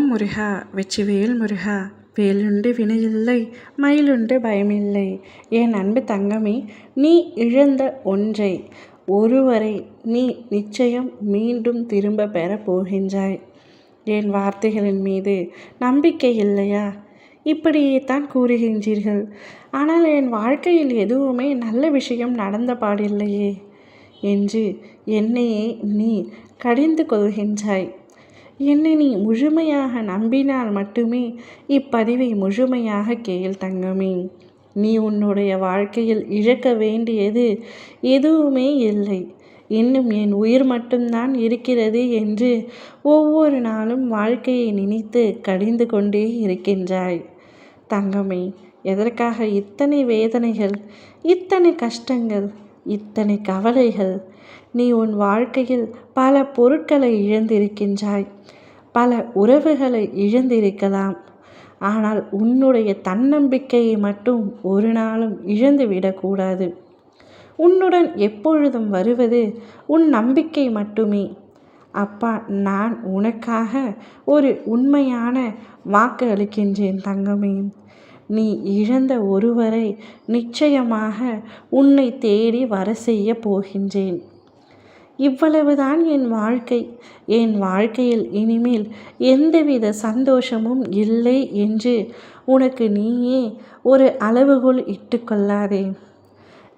முருகா வெற்றிவேல் முருகா, வேலுண்டு வினையில்லை மயிலுண்டு பயமில்லை. என் அன்பு தங்கமே, நீ இழந்த ஒன்றை, ஒருவரை நீ நிச்சயம் மீண்டும் திரும்ப பெறப் போகின்றாய். என் வார்த்தைகளின் மீது நம்பிக்கை இல்லையா? இப்படியே தான் கூறுகின்றீர்கள். ஆனால் என் வாழ்க்கையில் எதுவுமே நல்ல விஷயம் நடந்த பாடில்லையே என்று என்னையே நீ கடிந்து கொள்கின்றாய். என்னை நீ முழுமையாக நம்பினால் மட்டுமே இப்பதிவை முழுமையாக கேள் தங்கமே. நீ உன்னுடைய வாழ்க்கையில் இழக்க வேண்டியது எதுவுமே இல்லை. இன்னும் என் உயிர் மட்டும்தான் இருக்கிறது என்று ஒவ்வொரு நாளும் வாழ்க்கையை நினைத்து கடிந்து கொண்டே இருக்கின்றாய். தங்கமே, எதற்காக இத்தனை வேதனைகள், இத்தனை கஷ்டங்கள், இத்தனை கவலைகள்? நீ உன் வாழ்க்கையில் பல பொருட்களை இழந்திருக்கின்றாய், பல உறவுகளை இழந்திருக்கலாம். ஆனால் உன்னுடைய தன்னம்பிக்கையை மட்டும் ஒரு நாளும் இழந்துவிடக்கூடாது. உன்னுடன் எப்பொழுதும் வருவது உன் நம்பிக்கை மட்டுமே. அப்பா, நான் உனக்காக ஒரு உண்மையான வாக்கு அளிக்கின்றேன் தங்கமே. நீ இழந்த ஒருவரை நிச்சயமாக உன்னை தேடி வர செய்ய போகின்றேன். இவ்வளவுதான் என் வாழ்க்கை. என் வாழ்க்கையில் இனிமேல் எந்தவித சந்தோஷமும் இல்லை என்று உனக்கு நீயே ஒரு அளவுகோல் இட்டுக்கொள்ளாதே.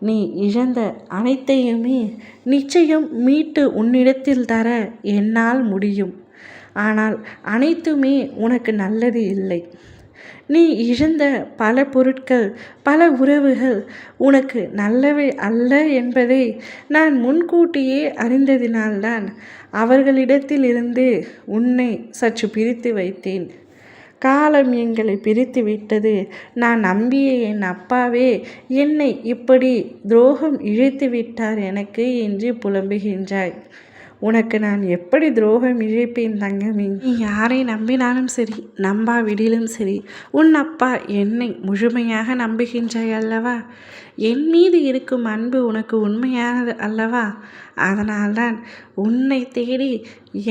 நீ இழந்த அனைத்தையுமே நிச்சயம் மீட்டு உன்னிடத்தில் தர என்னால் முடியும். ஆனால் அனைத்துமே உனக்கு நல்லது இல்லை. நீ இழந்த பல பொருட்கள், பல உறவுகள் உனக்கு நல்லவை அல்ல என்பதை நான் முன்கூட்டியே அறிந்ததினால்தான் அவர்களிடத்திலிருந்து உன்னை சற்று பிரித்து வைத்தேன். காலம் எங்களை பிரித்து விட்டது. நான் நம்பிய என் அப்பாவே என்னை இப்படி துரோகம் இழைத்து விட்டார் எனக்கு என்று புலம்புகின்றாய். உனக்கு நான் எப்படி துரோகம் இழைப்பேன் தங்கமே? நீ யாரை நம்பினாலும் சரி, நம்பாவிடிலும் சரி, உன் அப்பா என்னை முழுமையாக நம்புகின்றாய் அல்லவா? என் மீது இருக்கும் அன்பு உனக்கு உண்மையானது அல்லவா? அதனால்தான் உன்னை தேடி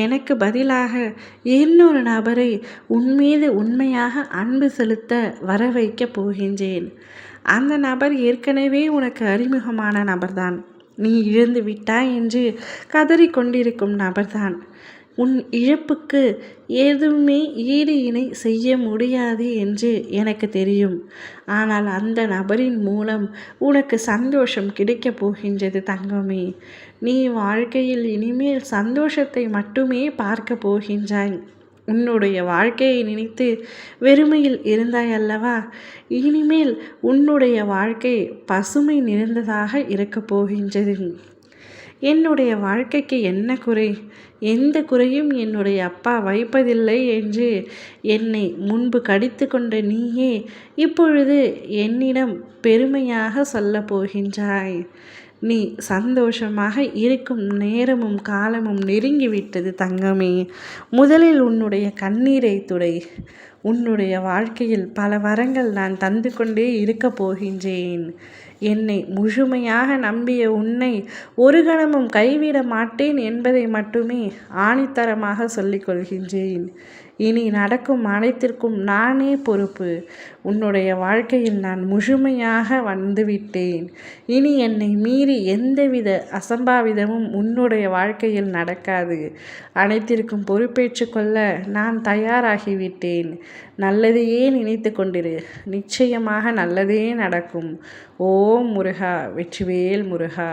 எனக்கு பதிலாக இன்னொரு நபரை உன் மீது உண்மையாக அன்பு செலுத்த வர வைக்கப் போகின்றேன். அந்த நபர் ஏற்கனவே உனக்கு அறிமுகமான நபர்தான். நீ இழந்து விட்டாய் என்று கதறிக்கொண்டிருக்கும் நபர்தான். உன் இழப்புக்கு எதுவுமே ஈடு இணை செய்ய முடியாது என்று எனக்கு தெரியும். ஆனால் அந்த நபரின் மூலம் உனக்கு சந்தோஷம் கிடைக்கப் போகின்றது தங்கமே. நீ வாழ்க்கையில் இனிமேல் சந்தோஷத்தை மட்டுமே பார்க்க போகின்றாய். உன்னுடைய வாழ்க்கையை நினைத்து வெறுமையில் இருந்தாய் அல்லவா? இனிமேல் உன்னுடைய வாழ்க்கை பசுமை நிறைந்ததாக இருக்கப் போகின்றது. என்னுடைய வாழ்க்கைக்கு என்ன குறை? எந்த குறையும் என்னுடைய அப்பா வைப்பதில்லை என்று என்னை முன்பு கடித்து கொண்ட நீயே இப்பொழுது என்னிடம் பெருமையாக சொல்லப் போகின்றாய். நீ சந்தோஷமாக இருக்கும் நேரமும் காலமும் நெருங்கிவிட்டது தங்கமே. முதலில் உன்னுடைய கண்ணீரை துடை. உன்னுடைய வாழ்க்கையில் பல வரங்கள் நான் தந்து கொண்டே இருக்கப் போகின்றேன். என்னை முழுமையாக நம்பிய உன்னை ஒரு கணமும் கைவிட மாட்டேன் என்பதை மட்டுமே ஆணித்தரமாக சொல்லிக் கொள்கின்றேன். இனி நடக்கும் அனைத்திற்கும் நானே பொறுப்பு. உன்னுடைய வாழ்க்கையில் நான் முழுமையாக வந்துவிட்டேன். இனி என்னை மீறி எந்தவித அசம்பாவிதமும் உன்னுடைய வாழ்க்கையில் நடக்காது. அனைத்திற்கும் பொறுப்பேற்று கொள்ள நான் தயாராகிவிட்டேன். நல்லதையே நினைத்து கொண்டிரு. நிச்சயமாக நல்லதே நடக்கும். ஓம் முருகா, வெற்றிவேல் முருகா.